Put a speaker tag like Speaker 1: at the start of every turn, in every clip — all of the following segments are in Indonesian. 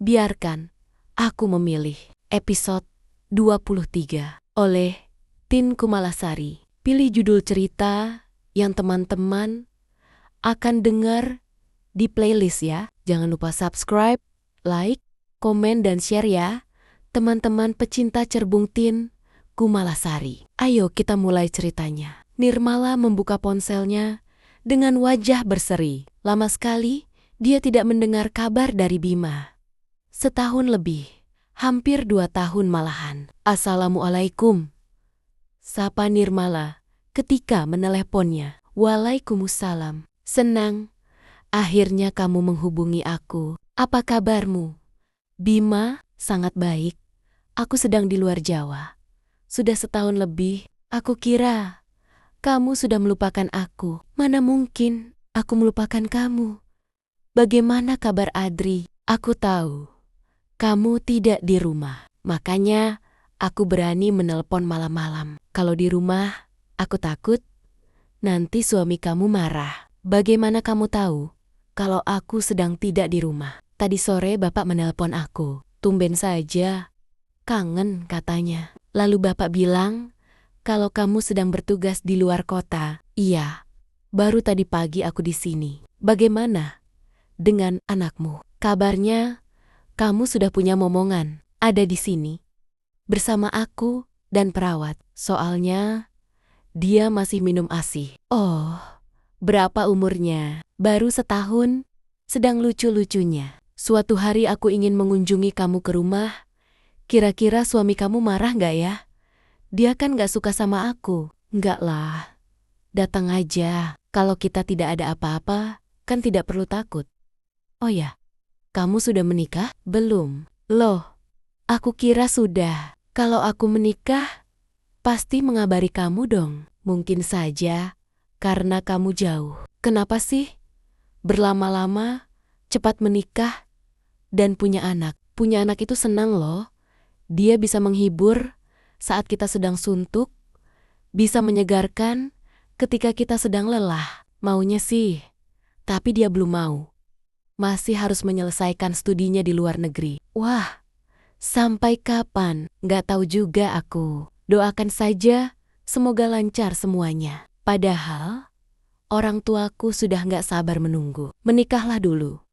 Speaker 1: Biarkan Aku Memilih, episode 23, oleh Tin Kumalasari. Pilih judul cerita yang teman-teman akan dengar di playlist ya. Jangan lupa subscribe, like, komen, dan share ya, teman-teman pecinta Cerbung Tin Kumalasari. Ayo kita mulai ceritanya. Nirmala membuka ponselnya dengan wajah berseri. Lama sekali dia tidak mendengar kabar dari Bima. Setahun lebih, hampir 2 tahun malahan. Assalamualaikum, sapa Nirmala ketika meneleponnya. Waalaikumsalam. Senang, akhirnya kamu menghubungi aku. Apa kabarmu? Bima, sangat baik. Aku sedang di luar Jawa. Sudah setahun lebih. Aku kira kamu sudah melupakan aku. Mana mungkin aku melupakan kamu. Bagaimana kabar Adri? Aku tahu kamu tidak di rumah, makanya aku berani menelpon malam-malam. Kalau di rumah, aku takut nanti suami kamu marah. Bagaimana kamu tahu kalau aku sedang tidak di rumah? Tadi sore bapak menelpon aku. Tumben saja, kangen katanya. Lalu bapak bilang kalau kamu sedang bertugas di luar kota. Iya, baru tadi pagi aku di sini. Bagaimana dengan anakmu? Kabarnya kamu sudah punya momongan, ada di sini, bersama aku dan perawat. Soalnya, dia masih minum ASI. Oh, berapa umurnya? Baru setahun, sedang lucu-lucunya. Suatu hari aku ingin mengunjungi kamu ke rumah. Kira-kira suami kamu marah nggak ya? Dia kan nggak suka sama aku. Nggak lah, datang aja. Kalau kita tidak ada apa-apa, kan tidak perlu takut. Oh ya, kamu sudah menikah? Belum. Loh, aku kira sudah. Kalau aku menikah, pasti mengabari kamu dong. Mungkin saja, karena kamu jauh. Kenapa sih? Berlama-lama, cepat menikah, dan punya anak. Punya anak itu senang loh. Dia bisa menghibur saat kita sedang suntuk, bisa menyegarkan ketika kita sedang lelah. Maunya sih, tapi dia belum mau. Masih harus menyelesaikan studinya di luar negeri. Wah, sampai kapan? Nggak tahu juga aku. Doakan saja, semoga lancar semuanya. Padahal, orang tuaku sudah nggak sabar menunggu. Menikahlah dulu.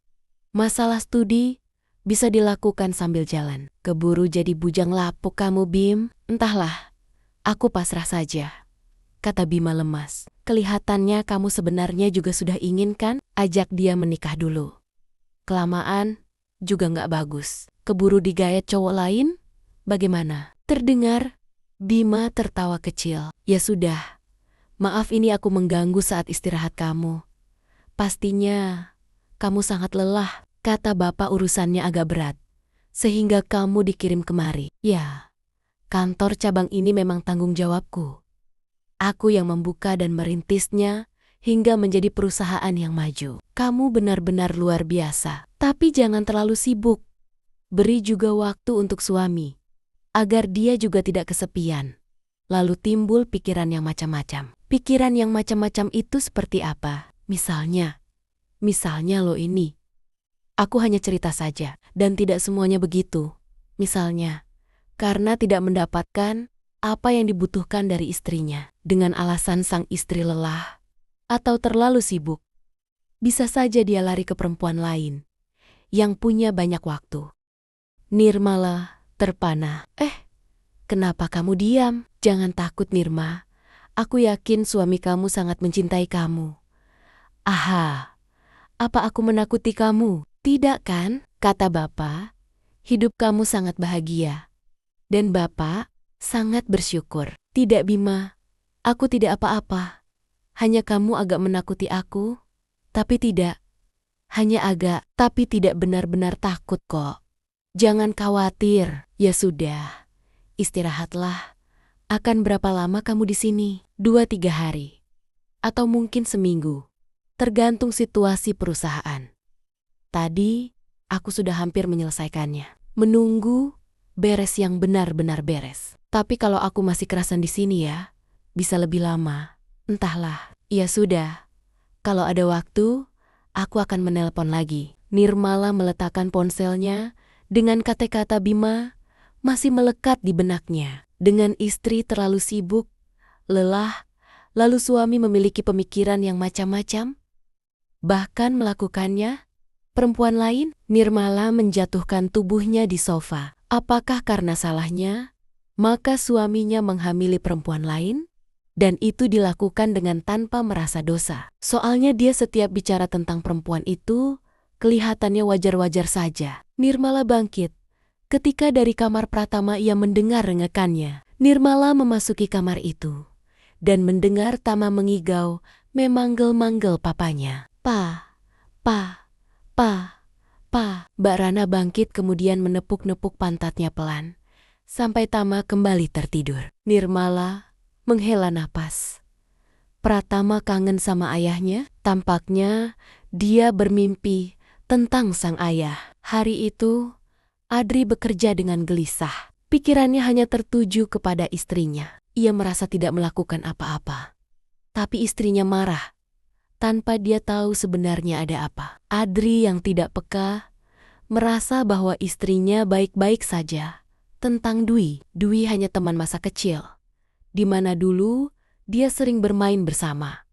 Speaker 1: Masalah studi bisa dilakukan sambil jalan. Keburu jadi bujang lapuk kamu, Bim. Entahlah, aku pasrah saja, kata Bima lemas. Kelihatannya kamu sebenarnya juga sudah ingin kan? Ajak dia menikah dulu. Kelamaan juga nggak bagus. Keburu digayat cowok lain? Bagaimana? Terdengar Bima tertawa kecil. Ya sudah, maaf ini aku mengganggu saat istirahat kamu. Pastinya kamu sangat lelah, kata bapak urusannya agak berat, sehingga kamu dikirim kemari. Ya, kantor cabang ini memang tanggung jawabku. Aku yang membuka dan merintisnya hingga menjadi perusahaan yang maju. Kamu benar-benar luar biasa. Tapi jangan terlalu sibuk. Beri juga waktu untuk suami, agar dia juga tidak kesepian. Lalu timbul pikiran yang macam-macam. Pikiran yang macam-macam itu seperti apa? Misalnya lo ini. Aku hanya cerita saja, dan tidak semuanya begitu. Misalnya, karena tidak mendapatkan apa yang dibutuhkan dari istrinya, dengan alasan sang istri lelah atau terlalu sibuk. Bisa saja dia lari ke perempuan lain yang punya banyak waktu. Nirmala terpana. Kenapa kamu diam? Jangan takut, Nirma. Aku yakin suami kamu sangat mencintai kamu. Aha, apa aku menakuti kamu? Tidak kan? Kata bapak, hidup kamu sangat bahagia. Dan bapak sangat bersyukur. Tidak, Bima, aku tidak apa-apa. Hanya kamu agak menakuti aku, tapi tidak. Hanya agak, tapi tidak benar-benar takut kok. Jangan khawatir. Ya sudah, istirahatlah. Akan berapa lama kamu di sini? 2-3 hari. Atau mungkin seminggu. Tergantung situasi perusahaan. Tadi, aku sudah hampir menyelesaikannya. Menunggu beres yang benar-benar beres. Tapi kalau aku masih kerasan di sini ya, bisa lebih lama. Entahlah. Ya sudah, kalau ada waktu, aku akan menelpon lagi. Nirmala meletakkan ponselnya Dengan kata-kata Bima masih melekat di benaknya. Dengan istri terlalu sibuk, lelah, lalu suami memiliki pemikiran yang macam-macam, bahkan melakukannya. Perempuan lain, Nirmala menjatuhkan tubuhnya di sofa. Apakah karena salahnya? Maka suaminya menghamili perempuan lain? Dan itu dilakukan dengan tanpa merasa dosa. Soalnya dia setiap bicara tentang perempuan itu, kelihatannya wajar-wajar saja. Nirmala bangkit. Ketika dari kamar Pratama ia mendengar rengekannya. Nirmala memasuki kamar itu. Dan mendengar Tama mengigau, memanggil-manggil papanya. Pa. Mbak Rana bangkit kemudian menepuk-nepuk pantatnya pelan, sampai Tama kembali tertidur. Nirmala menghela napas. Pratama kangen sama ayahnya, tampaknya dia bermimpi tentang sang ayah. Hari itu, Adri bekerja dengan gelisah. Pikirannya hanya tertuju kepada istrinya. Ia merasa tidak melakukan apa-apa. Tapi istrinya marah tanpa dia tahu sebenarnya ada apa. Adri yang tidak peka merasa bahwa istrinya baik-baik saja. Tentang Dwi. Dwi hanya teman masa kecil, di mana dulu dia sering bermain bersama,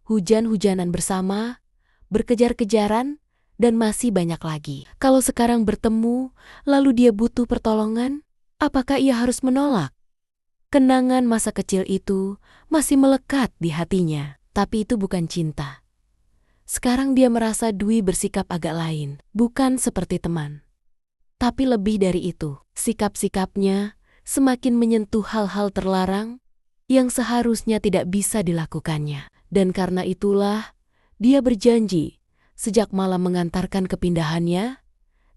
Speaker 1: hujan-hujanan bersama, berkejar-kejaran, dan masih banyak lagi. Kalau sekarang bertemu, lalu dia butuh pertolongan, apakah ia harus menolak? Kenangan masa kecil itu masih melekat di hatinya, tapi itu bukan cinta. Sekarang dia merasa Dwi bersikap agak lain, bukan seperti teman. Tapi lebih dari itu, sikap-sikapnya semakin menyentuh hal-hal terlarang yang seharusnya tidak bisa dilakukannya. Dan karena itulah, dia berjanji, sejak malam mengantarkan kepindahannya,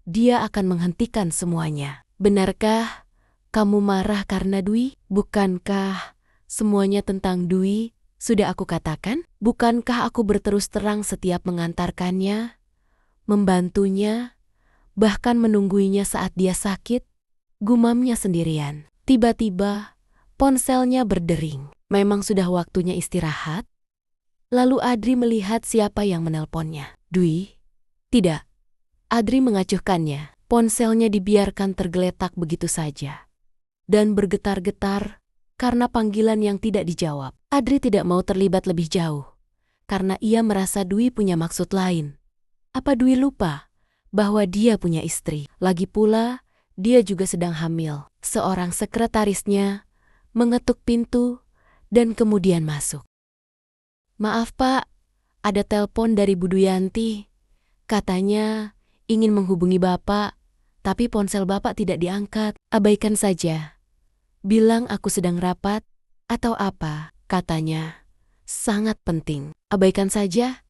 Speaker 1: dia akan menghentikan semuanya. Benarkah kamu marah karena Dwi? Bukankah semuanya tentang Dwi sudah aku katakan? Bukankah aku berterus terang setiap mengantarkannya, membantunya, bahkan menungguinya saat dia sakit? Gumamnya sendirian. Tiba-tiba, ponselnya berdering. Memang sudah waktunya istirahat? Lalu Adri melihat siapa yang menelponnya. Dwi? Tidak. Adri mengacuhkannya. Ponselnya dibiarkan tergeletak begitu saja. Dan bergetar-getar karena panggilan yang tidak dijawab. Adri tidak mau terlibat lebih jauh, karena ia merasa Dwi punya maksud lain. Apa Dwi lupa bahwa dia punya istri? Lagi pula, dia juga sedang hamil. Seorang sekretarisnya mengetuk pintu dan kemudian masuk. Maaf Pak, ada telepon dari Bu Duyanti. Katanya ingin menghubungi Bapak, tapi ponsel Bapak tidak diangkat. Abaikan saja. Bilang aku sedang rapat atau apa, katanya. Sangat penting. Abaikan saja.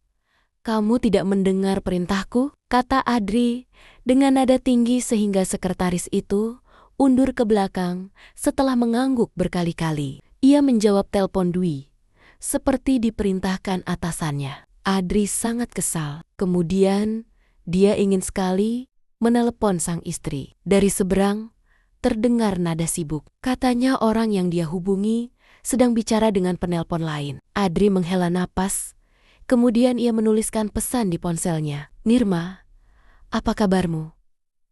Speaker 1: Kamu tidak mendengar perintahku? Kata Adri dengan nada tinggi sehingga sekretaris itu undur ke belakang setelah mengangguk berkali-kali. Ia menjawab telepon Dwi, seperti diperintahkan atasannya. Adri sangat kesal. Kemudian dia ingin sekali menelepon sang istri. Dari seberang terdengar nada sibuk. Katanya orang yang dia hubungi sedang bicara dengan penelpon lain. Adri menghela napas. Kemudian ia menuliskan pesan di ponselnya. Nirma, apa kabarmu?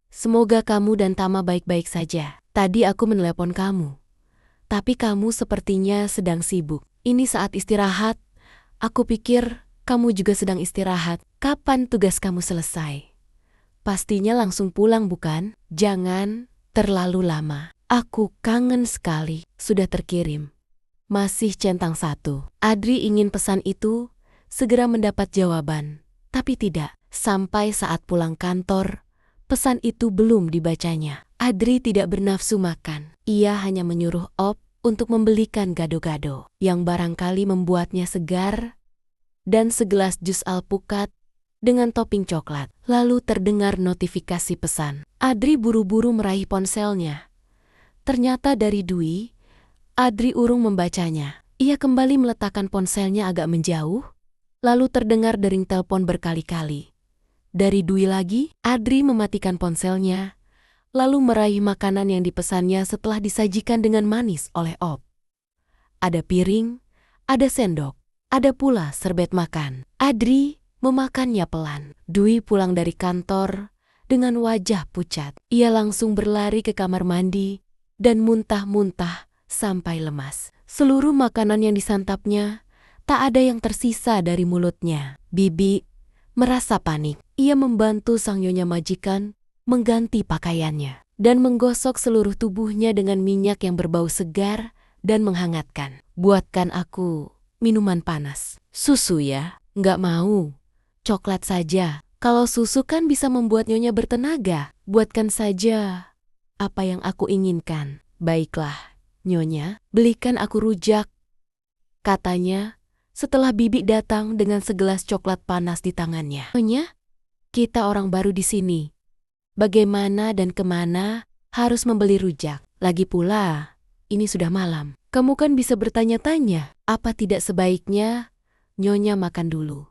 Speaker 1: Semoga kamu dan Tama baik-baik saja. Tadi aku menelepon kamu, tapi kamu sepertinya sedang sibuk. Ini saat istirahat. Aku pikir kamu juga sedang istirahat. Kapan tugas kamu selesai? Pastinya langsung pulang bukan? Jangan terlalu lama. Aku kangen sekali. Sudah terkirim. Masih centang 1. Adri ingin pesan itu segera mendapat jawaban. Tapi tidak. Sampai saat pulang kantor, pesan itu belum dibacanya. Adri tidak bernafsu makan. Ia hanya menyuruh Op untuk membelikan gado-gado yang barangkali membuatnya segar dan segelas jus alpukat dengan topping coklat. Lalu terdengar notifikasi pesan. Adri buru-buru meraih ponselnya. Ternyata dari Dwi. Adri urung membacanya. Ia kembali meletakkan ponselnya agak menjauh. Lalu terdengar dering telepon berkali-kali. Dari Dwi lagi. Adri mematikan ponselnya. Lalu meraih makanan yang dipesannya setelah disajikan dengan manis oleh Op. Ada piring, ada sendok, ada pula serbet makan. Adri memakannya pelan. Dwi pulang dari kantor dengan wajah pucat. Ia langsung berlari ke kamar mandi dan muntah-muntah sampai lemas. Seluruh makanan yang disantapnya tak ada yang tersisa dari mulutnya. Bibi merasa panik. Ia membantu sang nyonya majikan mengganti pakaiannya dan menggosok seluruh tubuhnya dengan minyak yang berbau segar dan menghangatkan. Buatkan aku minuman panas. Susu ya? Nggak mau. Coklat saja. Kalau susu kan bisa membuat nyonya bertenaga. Buatkan saja apa yang aku inginkan. Baiklah, nyonya, belikan aku rujak, katanya setelah bibi datang dengan segelas coklat panas di tangannya. Nyonya, kita orang baru di sini. Bagaimana dan kemana harus membeli rujak? Lagi pula, ini sudah malam. Kamu kan bisa bertanya-tanya, apa tidak sebaiknya nyonya makan dulu,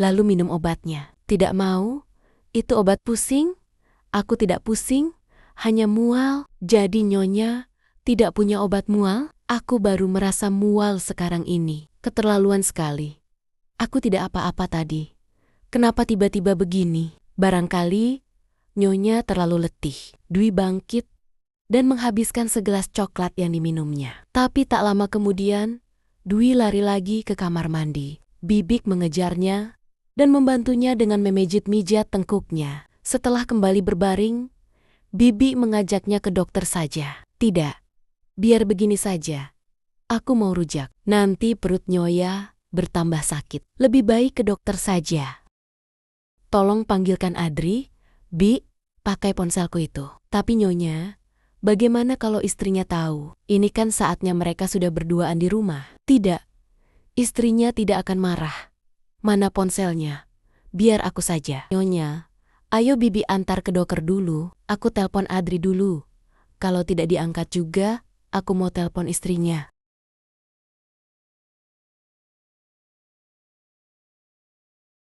Speaker 1: lalu minum obatnya? Tidak mau? Itu obat pusing? Aku tidak pusing, hanya mual. Jadi nyonya tidak punya obat mual? Aku baru merasa mual sekarang ini. Keterlaluan sekali. Aku tidak apa-apa tadi. Kenapa tiba-tiba begini? Barangkali nyonya terlalu letih. Dwi bangkit dan menghabiskan segelas coklat yang diminumnya. Tapi tak lama kemudian, Dwi lari lagi ke kamar mandi. Bibik mengejarnya dan membantunya dengan memijit-mijat tengkuknya. Setelah kembali berbaring, Bibi mengajaknya ke dokter saja. Tidak, biar begini saja. Aku mau rujak. Nanti perut nyonya bertambah sakit. Lebih baik ke dokter saja. Tolong panggilkan Adri. Bi, pakai ponselku itu. Tapi nyonya, bagaimana kalau istrinya tahu? Ini kan saatnya mereka sudah berduaan di rumah. Tidak, istrinya tidak akan marah. Mana ponselnya? Biar aku saja. Nyonya, ayo Bibi antar ke dokter dulu. Aku telpon Adri dulu. Kalau tidak diangkat juga, aku mau telpon istrinya.